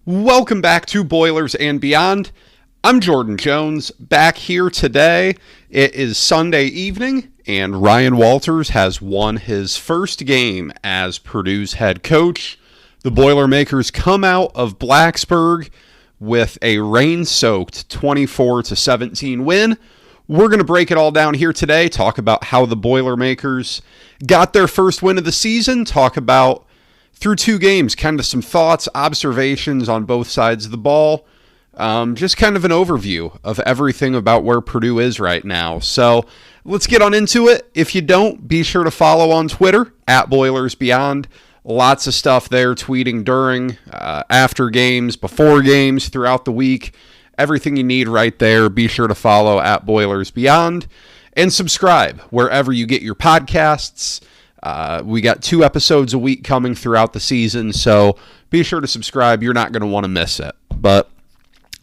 Welcome back to Boilers and Beyond. I'm Jordan Jones, back here today. It is Sunday evening, and Ryan Walters has won his first game as Purdue's head coach. The Boilermakers come out of Blacksburg with a rain-soaked 24-17 win. We're going to break it all down here today, talk about how the Boilermakers got their first win of the season, talk about through two games, kind of some thoughts, observations on both sides of the ball. Just kind of an overview of everything about where Purdue is right now. So let's get on into it. If you don't, be sure to follow on Twitter, @BoilersBeyond. Lots of stuff there, tweeting during, after games, before games, throughout the week. Everything you need right there. Be sure to follow @BoilersBeyond and subscribe wherever you get your podcasts. We got 2 episodes a week coming throughout the season, so be sure to subscribe. You're not going to want to miss it. But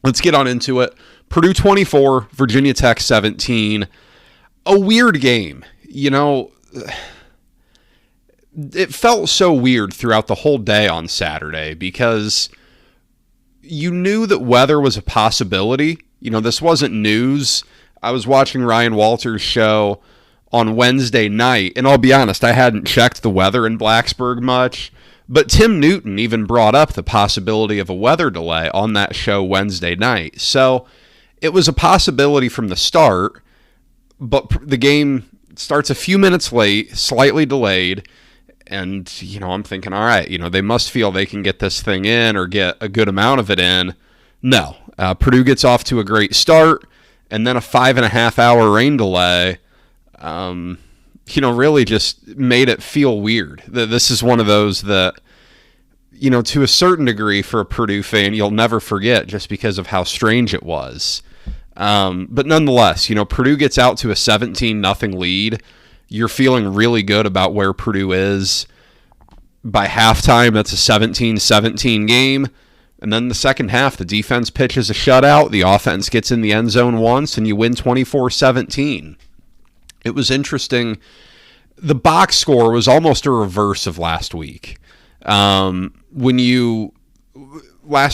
let's get on into it. Purdue 24, Virginia Tech 17. A weird game. You know, it felt so weird throughout the whole day on Saturday because you knew that weather was a possibility. You know, this wasn't news. I was watching Ryan Walters' show on Wednesday night, and I'll be honest, I hadn't checked the weather in Blacksburg much, but Tim Newton even brought up the possibility of a weather delay on that show Wednesday night. So it was a possibility from the start, but the game starts a few minutes late, slightly delayed, and, you know, I'm thinking, all right, you know, they must feel they can get this thing in or get a good amount of it in. No. Purdue gets off to a great start, and then a 5.5-hour rain delay really just made it feel weird. This is one of those that, you know, to a certain degree for a Purdue fan, you'll never forget just because of how strange it was. But nonetheless, you know, Purdue gets out to a 17-0 lead. You're feeling really good about where Purdue is. By halftime, that's a 17-17 game. And then the second half, the defense pitches a shutout. The offense gets in the end zone once, and you win 24-17. It was interesting. The box score was almost a reverse of last week. Last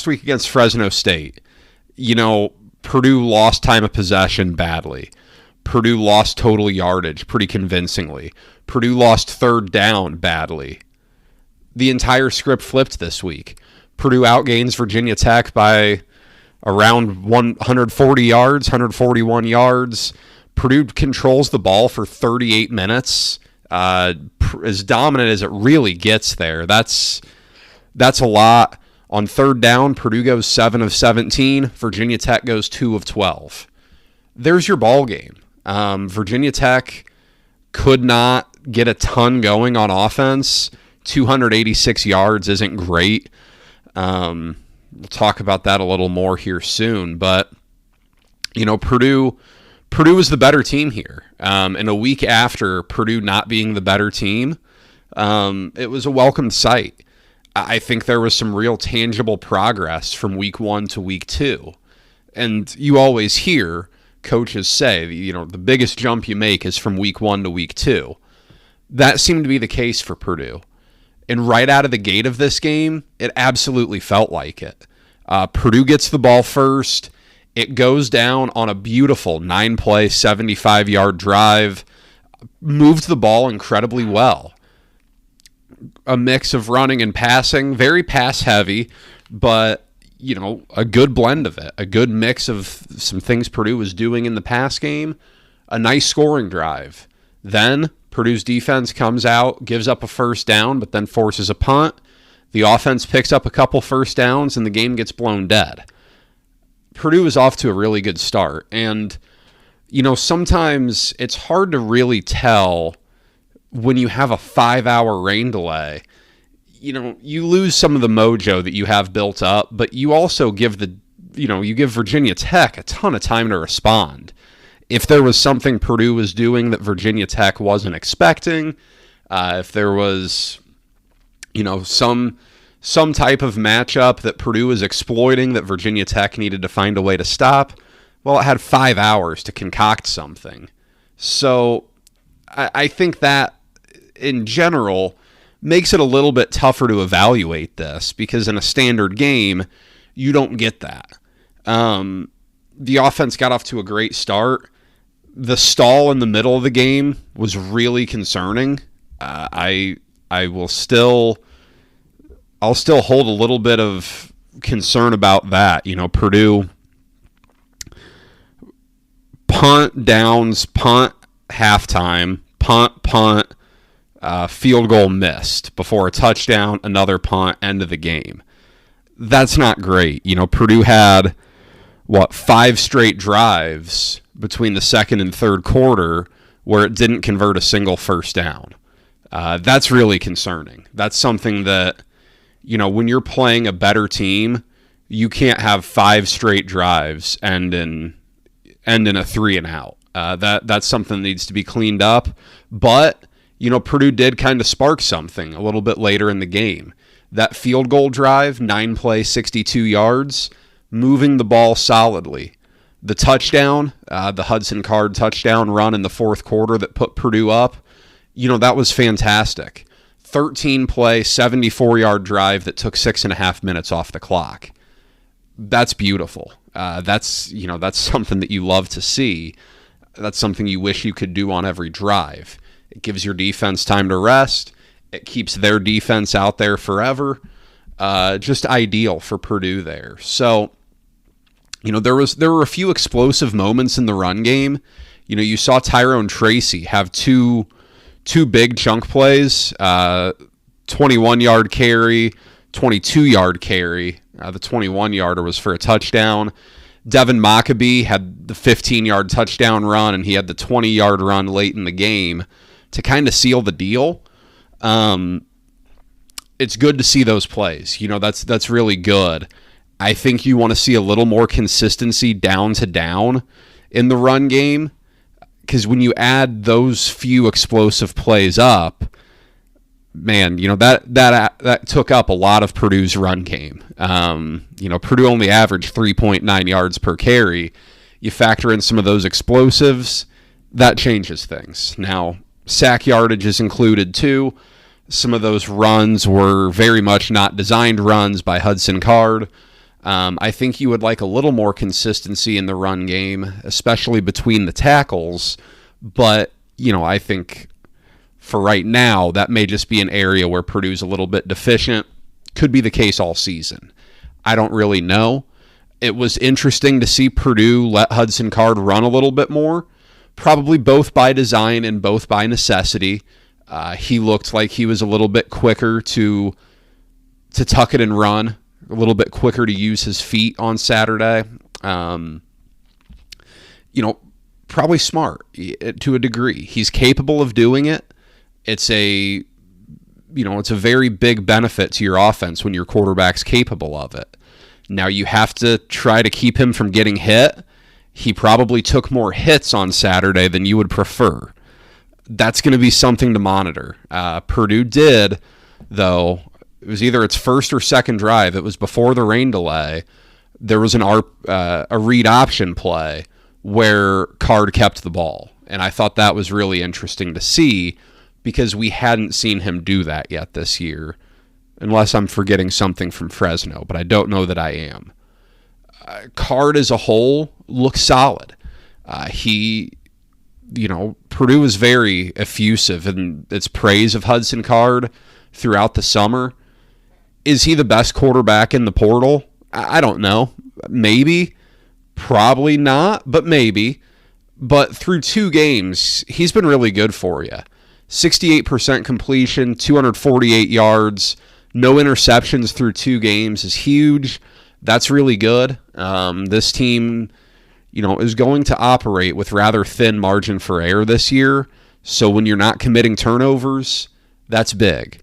week against Fresno State, you know, Purdue lost time of possession badly. Purdue lost total yardage pretty convincingly. Purdue lost third down badly. The entire script flipped this week. Purdue outgains Virginia Tech by around 140 yards, 141 yards. Purdue controls the ball for 38 minutes, as dominant as it really gets there. That's a lot. On third down, Purdue goes 7 of 17. Virginia Tech goes 2 of 12. There's your ball game. Virginia Tech could not get a ton going on offense. 286 yards isn't great. We'll talk about that a little more here soon. But, you know, Purdue was the better team here. And a week after Purdue not being the better team, it was a welcome sight. I think there was some real tangible progress from week 1 to week 2. And you always hear coaches say, you know, the biggest jump you make is from week 1 to week 2. That seemed to be the case for Purdue. And right out of the gate of this game, it absolutely felt like it. Purdue gets the ball first. It goes down on a beautiful 9-play, 75-yard drive. Moved the ball incredibly well. A mix of running and passing, very pass-heavy, but, you know, a good blend of it. A good mix of some things Purdue was doing in the pass game. A nice scoring drive. Then Purdue's defense comes out, gives up a first down, but then forces a punt. The offense picks up a couple first downs, and the game gets blown dead. Purdue is off to a really good start. And, you know, sometimes it's hard to really tell when you have a 5-hour rain delay. You know, you lose some of the mojo that you have built up, but you also give Virginia Tech a ton of time to respond. If there was something Purdue was doing that Virginia Tech wasn't expecting, if there was, you know, some type of matchup that Purdue was exploiting that Virginia Tech needed to find a way to stop, well, it had 5 hours to concoct something. So I think that, in general, makes it a little bit tougher to evaluate this, because in a standard game, You don't get that. The offense got off to a great start. The stall in the middle of the game was really concerning. I'll still hold a little bit of concern about that. Purdue punt downs, punt halftime, punt, field goal missed before a touchdown, another punt, end of the game. That's not great. Purdue had 5 straight drives between the second and third quarter where it didn't convert a single first down. That's really concerning. That's something that, when you're playing a better team, you can't have 5 straight drives end in a 3 and out. That's something that needs to be cleaned up. But, Purdue did kind of spark something a little bit later in the game. That field goal drive, 9 plays, 62 yards, moving the ball solidly. The touchdown, the Hudson Card touchdown run in the fourth quarter that put Purdue up, that was fantastic. 13-play, 74-yard drive that took 6.5 minutes off the clock. That's beautiful. That's something that you love to see. That's something you wish you could do on every drive. It gives your defense time to rest. It keeps their defense out there forever. Just ideal for Purdue there. So, there were a few explosive moments in the run game. You saw Tyrone Tracy have two big chunk plays, 21-yard carry, 22-yard carry. The 21-yarder was for a touchdown. Devin Maccabee had the 15-yard touchdown run, and he had the 20-yard run late in the game to kind of seal the deal. It's good to see those plays. That's really good. I think you want to see a little more consistency down to down in the run game, because when you add those few explosive plays up, man, that took up a lot of Purdue's run game. Purdue only averaged 3.9 yards per carry. You factor in some of those explosives, that changes things. Now, sack yardage is included too. Some of those runs were very much not designed runs by Hudson Card. I think you would like a little more consistency in the run game, especially between the tackles. But, I think for right now, that may just be an area where Purdue's a little bit deficient. Could be the case all season. I don't really know. It was interesting to see Purdue let Hudson Card run a little bit more, probably both by design and both by necessity. He looked like he was a little bit quicker to tuck it and run, a little bit quicker to use his feet on Saturday. Probably smart to a degree. He's capable of doing it. It's a very big benefit to your offense when your quarterback's capable of it. Now you have to try to keep him from getting hit. He probably took more hits on Saturday than you would prefer. That's going to be something to monitor. Purdue did, though. It was either its first or second drive. It was before the rain delay. There was a read option play where Card kept the ball. And I thought that was really interesting to see because we hadn't seen him do that yet this year, unless I'm forgetting something from Fresno, but I don't know that I am. Card as a whole looks solid. Purdue was very effusive in its praise of Hudson Card throughout the summer. Is he the best quarterback in the portal? I don't know. Maybe. Probably not, but maybe. But through 2 games, he's been really good for you. 68% completion, 248 yards, no interceptions through 2 games is huge. That's really good. This team, is going to operate with rather thin margin for error this year. So when you're not committing turnovers, that's big.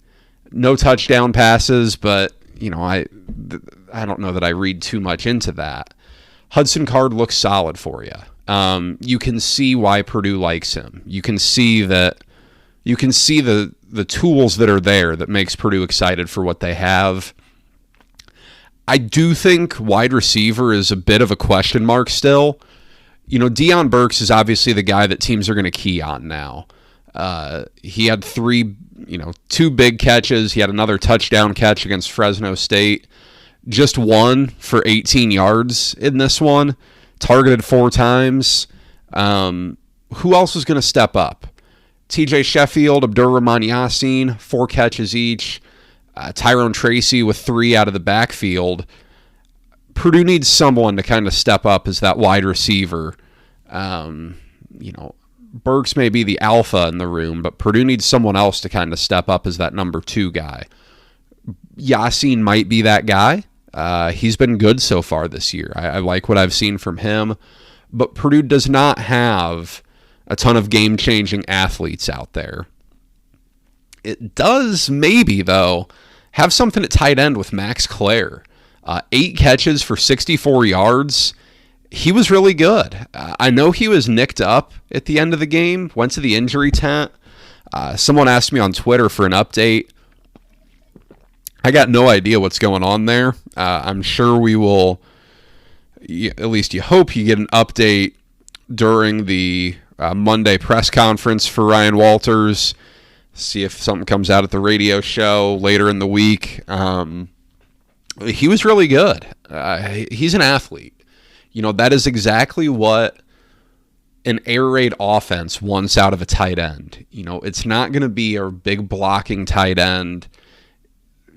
No touchdown passes, but, I don't know that I read too much into that. Hudson Card looks solid for you. You can see why Purdue likes him. You can see the tools that are there that makes Purdue excited for what they have. I do think wide receiver is a bit of a question mark still. Deion Burks is obviously the guy that teams are going to key on now. He had 2 big catches. He had another touchdown catch against Fresno State. just one for 18 yards in this one, targeted 4 times. Who else is going to step up? TJ Sheffield, Abdur-Rahman Yassin, 4 catches each. Tyrone Tracy with 3 out of the backfield. Purdue needs someone to kind of step up as that wide receiver. Burks may be the alpha in the room, but Purdue needs someone else to kind of step up as that number 2 guy. Yassin might be that guy. He's been good so far this year. I like what I've seen from him, but Purdue does not have a ton of game-changing athletes out there. It does maybe, though, have something at tight end with Max Clare. 8 catches for 64 yards. He was really good. I know he was nicked up at the end of the game, went to the injury tent. Someone asked me on Twitter for an update. I got no idea what's going on there. I'm sure we will, at least you hope you get an update during the Monday press conference for Ryan Walters. See if something comes out at the radio show later in the week. He was really good. He's an athlete. That is exactly what an air raid offense wants out of a tight end. It's not going to be a big blocking tight end,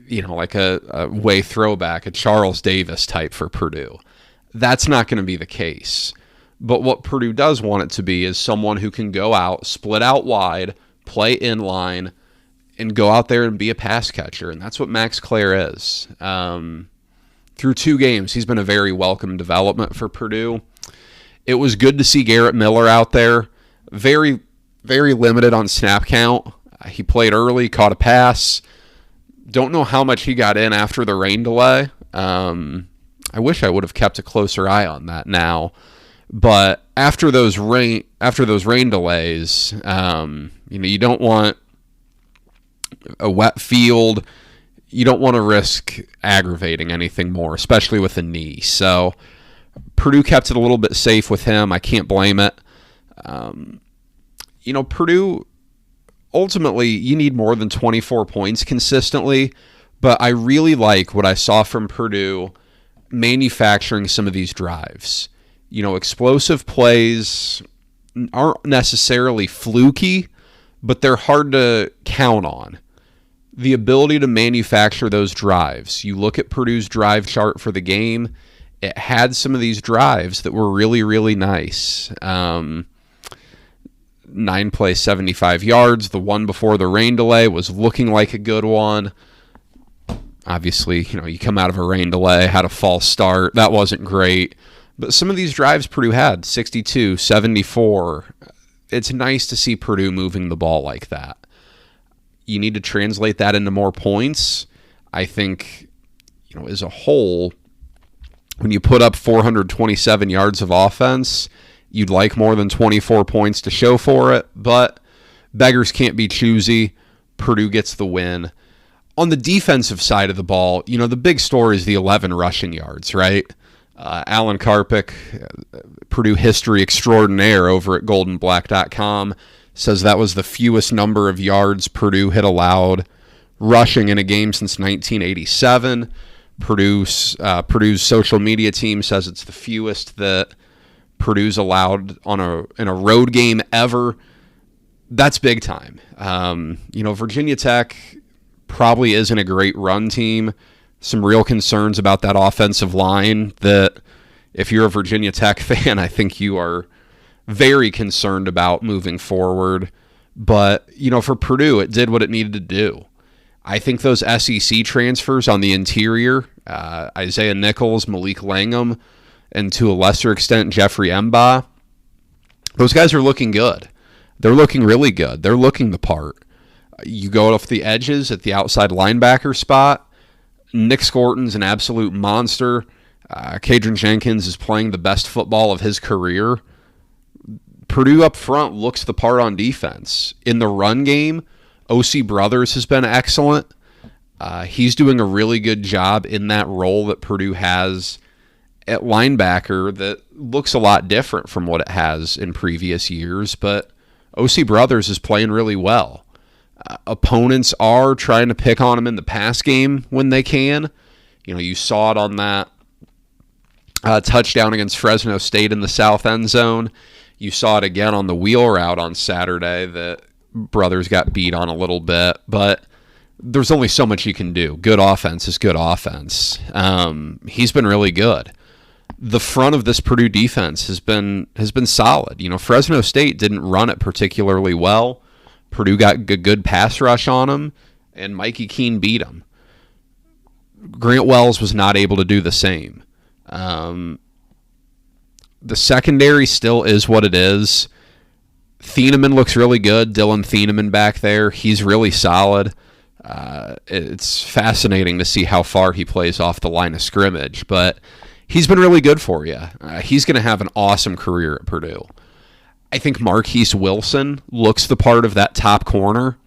like a way throwback, a Charles Davis type for Purdue. That's not going to be the case. But what Purdue does want it to be is someone who can go out, split out wide, play inline, and go out there and be a pass catcher. And that's what Max Clare is. Through 2 games, he's been a very welcome development for Purdue. It was good to see Garrett Miller out there. Very, very limited on snap count. He played early, caught a pass. Don't know how much he got in after the rain delay. I wish I would have kept a closer eye on that now. But after those rain delays, you don't want a wet field. You don't want to risk aggravating anything more, especially with a knee. So Purdue kept it a little bit safe with him. I can't blame it. Purdue, ultimately, you need more than 24 points consistently. But I really like what I saw from Purdue manufacturing some of these drives. Explosive plays aren't necessarily fluky, but they're hard to count on. The ability to manufacture those drives. You look at Purdue's drive chart for the game, it had some of these drives that were really, really nice. 9 plays, 75 yards. The one before the rain delay was looking like a good one. Obviously, you come out of a rain delay, had a false start. That wasn't great. But some of these drives Purdue had, 62, 74. It's nice to see Purdue moving the ball like that. You need to translate that into more points. I think, as a whole, when you put up 427 yards of offense, you'd like more than 24 points to show for it. But beggars can't be choosy. Purdue gets the win. On the defensive side of the ball, the big story is the 11 rushing yards, right? Alan Karpik, Purdue history extraordinaire over at goldenblack.com, says that was the fewest number of yards Purdue had allowed rushing in a game since 1987. Purdue's social media team says it's the fewest that Purdue's allowed in a road game ever. That's big time. Virginia Tech probably isn't a great run team. Some real concerns about that offensive line that if you're a Virginia Tech fan, I think you are very concerned about moving forward. But, for Purdue, it did what it needed to do. I think those SEC transfers on the interior, Isaiah Nichols, Malik Langham, and to a lesser extent, Jeffrey Emba, those guys are looking good. They're looking really good. They're looking the part. You go off the edges at the outside linebacker spot. Nick Scorton's an absolute monster. Kadron Jenkins is playing the best football of his career. Purdue up front looks the part on defense. In the run game, O.C. Brothers has been excellent. He's doing a really good job in that role that Purdue has at linebacker that looks a lot different from what it has in previous years, but O.C. Brothers is playing really well. Opponents are trying to pick on him in the pass game when they can. You saw it on that touchdown against Fresno State in the south end zone. You saw it again on the wheel route on Saturday that Brothers got beat on a little bit, but there's only so much you can do. Good offense is good offense. He's been really good. The front of this Purdue defense has been solid. Fresno State didn't run it particularly well. Purdue got a good pass rush on him, and Mikey Keene beat him. Grant Wells was not able to do the same. The secondary still is what it is. Thieneman looks really good. Dylan Thieneman back there. He's really solid. It's fascinating to see how far he plays off the line of scrimmage, but he's been really good for you. He's going to have an awesome career at Purdue. I think Marquise Wilson looks the part of that top corner.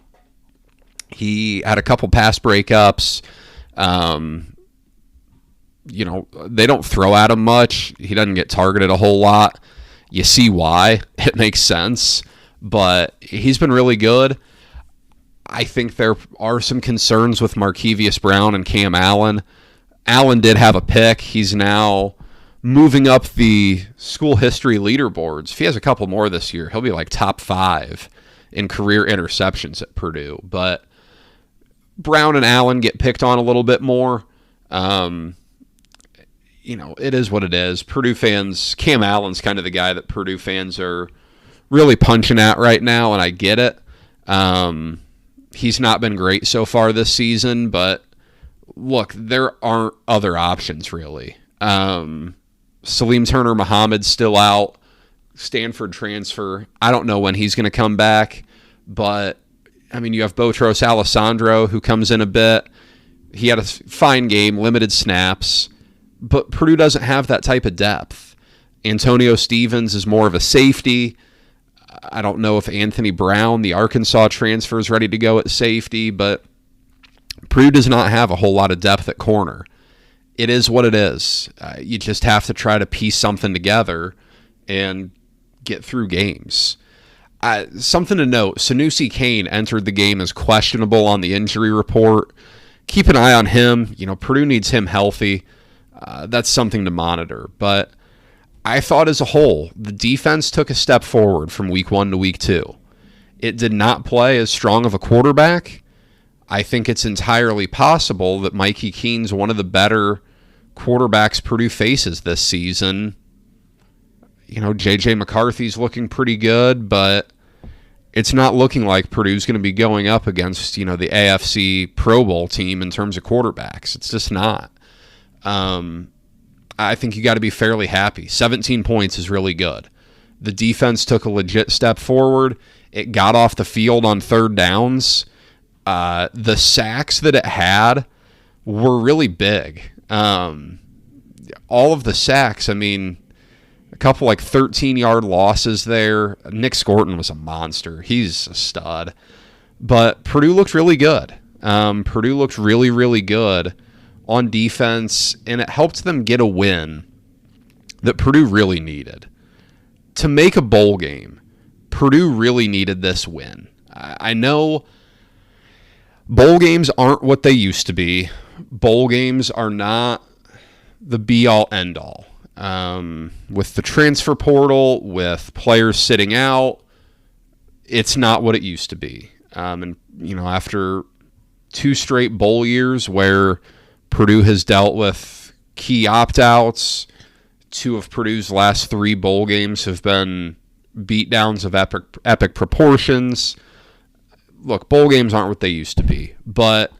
He had a couple pass breakups. They don't throw at him much. He doesn't get targeted a whole lot. You see why. It makes sense. But he's been really good. I think there are some concerns with Markevius Brown and Cam Allen. Allen did have a pick. He's now moving up the school history leaderboards. If he has a couple more this year, he'll be like top 5 in career interceptions at Purdue. But Brown and Allen get picked on a little bit more. It is what it is. Purdue fans, Cam Allen's kind of the guy that Purdue fans are really punching at right now, and I get it. He's not been great so far this season, but look, there aren't other options really. Salim Turner Muhammad's still out. Stanford transfer. I don't know when he's going to come back, but you have Botros Alessandro who comes in a bit. He had a fine game, limited snaps, but Purdue doesn't have that type of depth. Antonio Stevens is more of a safety. I don't know if Anthony Brown, the Arkansas transfer, is ready to go at safety, but Purdue does not have a whole lot of depth at corner. It is what it is. You just have to try to piece something together and get through games. Something to note, Sanusi Kane entered the game as questionable on the injury report. Keep an eye on him. Purdue needs him healthy. That's something to monitor. But I thought as a whole, the defense took a step forward from week 1 to week 2. It did not play as strong of a quarterback. I think it's entirely possible that Mikey Keene's one of the better quarterbacks Purdue faces this season. J.J. McCarthy's looking pretty good, but it's not looking like Purdue's going to be going up against, the AFC Pro Bowl team in terms of quarterbacks. It's just not. I think you got to be fairly happy. 17 points is really good. The defense took a legit step forward. It got off the field on third downs. The sacks that it had were really big. All of the sacks, a couple 13-yard losses there. Nick Scorton was a monster. He's a stud. But Purdue looked really good. Purdue looked really, really good on defense, and it helped them get a win that Purdue really needed. To make a bowl game, Purdue really needed this win. I know bowl games aren't what they used to be. Bowl games are not the be-all, end-all. With the transfer portal, with players sitting out, it's not what it used to be. After 2 straight bowl years where Purdue has dealt with key opt-outs, 2 of Purdue's last 3 bowl games have been beatdowns of epic proportions. Look, bowl games aren't what they used to be, but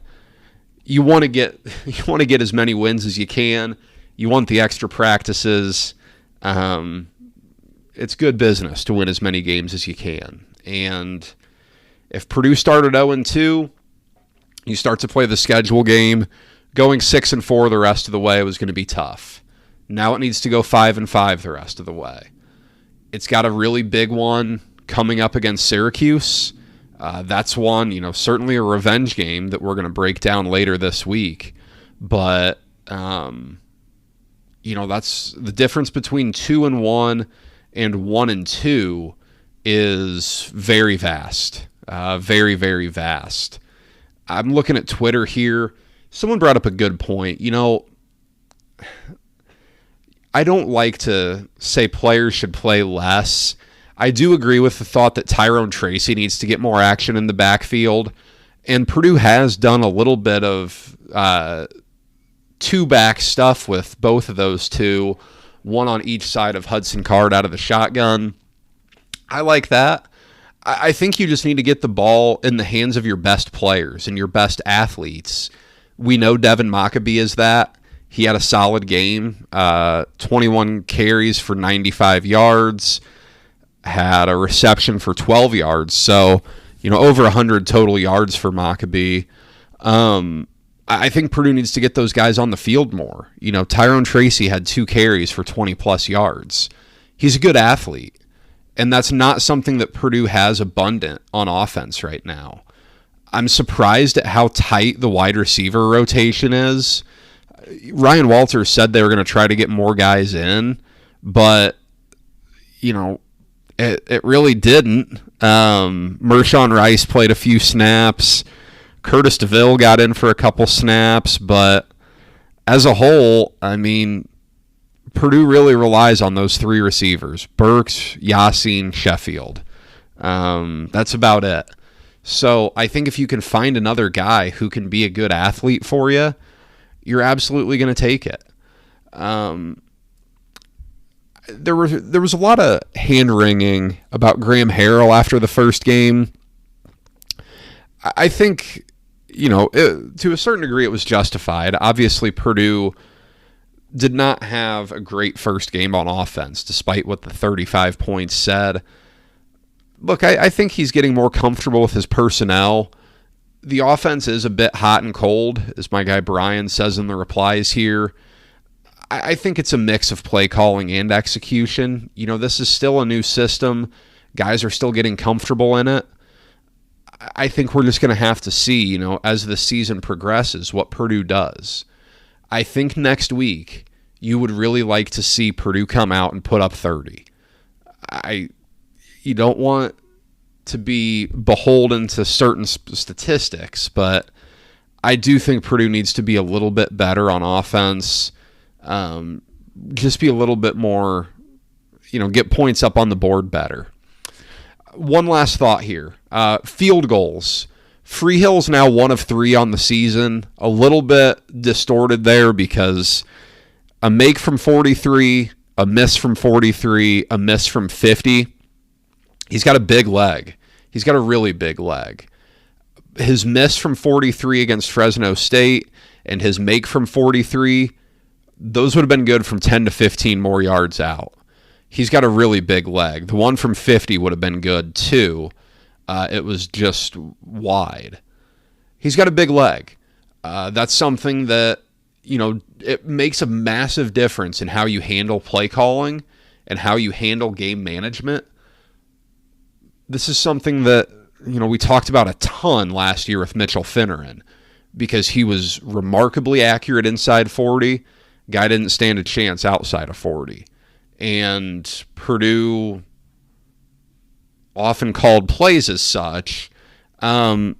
you want to get as many wins as you can. You want the extra practices. It's good business to win as many games as you can. And if Purdue started 0-2, you start to play the schedule game. Going 6-4 the rest of the way was going to be tough. Now it needs to go 5-5 the rest of the way. It's got a really big one coming up against Syracuse. That's one, certainly a revenge game that we're going to break down later this week. But, that's the difference between 2-1 and 1-2 is very vast. Very, very vast. I'm looking at Twitter here. Someone brought up a good point. I don't like to say players should play less. I do agree with the thought that Tyrone Tracy needs to get more action in the backfield, and Purdue has done a little bit of two-back stuff with both of those two, one on each side of Hudson Card out of the shotgun. I like that. I think you just need to get the ball in the hands of your best players and your best athletes. We know Devin Mockabee is that. He had a solid game, 21 carries for 95 yards, had a reception for 12 yards. So, over 100 total yards for Mockabee. I think Purdue needs to get those guys on the field more. Tyrone Tracy had 2 carries for 20-plus yards. He's a good athlete. And that's not something that Purdue has abundant on offense right now. I'm surprised at how tight the wide receiver rotation is. Ryan Walters said they were going to try to get more guys in, but, it really didn't. Mershawn Rice played a few snaps. Curtis DeVille got in for a couple snaps, but as a whole, Purdue really relies on those 3 receivers, Burks, Yassine, Sheffield. That's about it. So I think if you can find another guy who can be a good athlete for you, you're absolutely going to take it. There was a lot of hand-wringing about Graham Harrell after the first game. I think, to a certain degree it was justified. Obviously, Purdue did not have a great first game on offense, despite what the 35 points said. Look, I think he's getting more comfortable with his personnel. The offense is a bit hot and cold, as my guy Brian says in the replies here. I think it's a mix of play calling and execution. This is still a new system. Guys are still getting comfortable in it. I think we're just going to have to see, as the season progresses, what Purdue does. I think next week you would really like to see Purdue come out and put up 30. You don't want to be beholden to certain statistics, but I do think Purdue needs to be a little bit better on offense. Just be a little bit more, get points up on the board better. One last thought here. Field goals. Freehill's now 1 of 3 on the season. A little bit distorted there because a make from 43, a miss from 43, a miss from 50. He's got a big leg. He's got a really big leg. His miss from 43 against Fresno State and his make from 43, those would have been good from 10 to 15 more yards out. He's got a really big leg. The one from 50 would have been good too. It was just wide. He's got a big leg. That's something that, it makes a massive difference in how you handle play calling and how you handle game management. This is something that, we talked about a ton last year with Mitchell Finneran because he was remarkably accurate inside 40. Guy didn't stand a chance outside of 40. And Purdue often called plays as such. Now,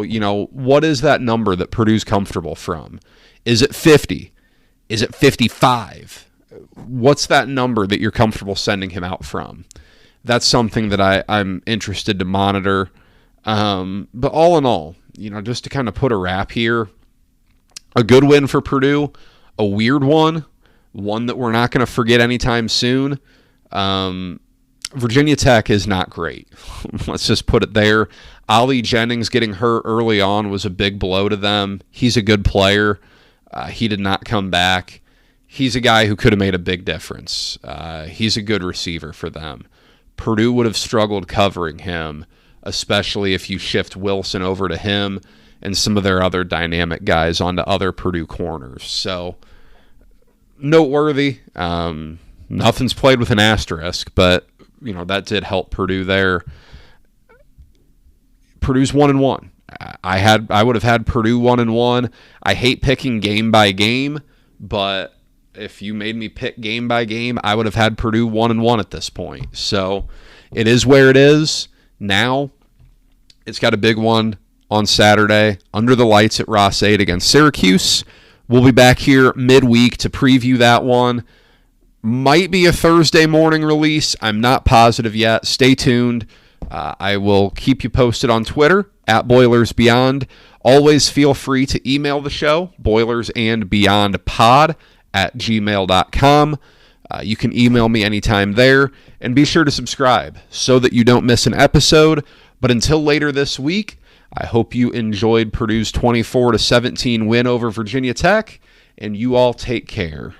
what is that number that Purdue's comfortable from? Is it 50? Is it 55? What's that number that you're comfortable sending him out from? That's something that I'm interested to monitor. But all in all, just to kind of put a wrap here, a good win for Purdue, a weird one that we're not going to forget anytime soon. Virginia Tech is not great. Let's just put it there. Ollie Jennings getting hurt early on was a big blow to them. He's a good player. He did not come back. He's a guy who could have made a big difference. He's a good receiver for them. Purdue would have struggled covering him, especially if you shift Wilson over to him and some of their other dynamic guys onto other Purdue corners. So, noteworthy. Nothing's played with an asterisk, but that did help Purdue there. Purdue's 1-1. I would have had Purdue 1-1. I hate picking game by game, but if you made me pick game by game, I would have had Purdue 1-1 at this point. So it is where it is. Now it's got a big one on Saturday under the lights at Ross 8 against Syracuse. We'll be back here midweek to preview that one. Might be a Thursday morning release. I'm not positive yet. Stay tuned. I will keep you posted on Twitter at BoilersBeyond. Always feel free to email the show, boilersandbeyondpod@gmail.com. You can email me anytime there, and be sure to subscribe so that you don't miss an episode. But until later this week, I hope you enjoyed Purdue's 24-17 win over Virginia Tech, and you all take care.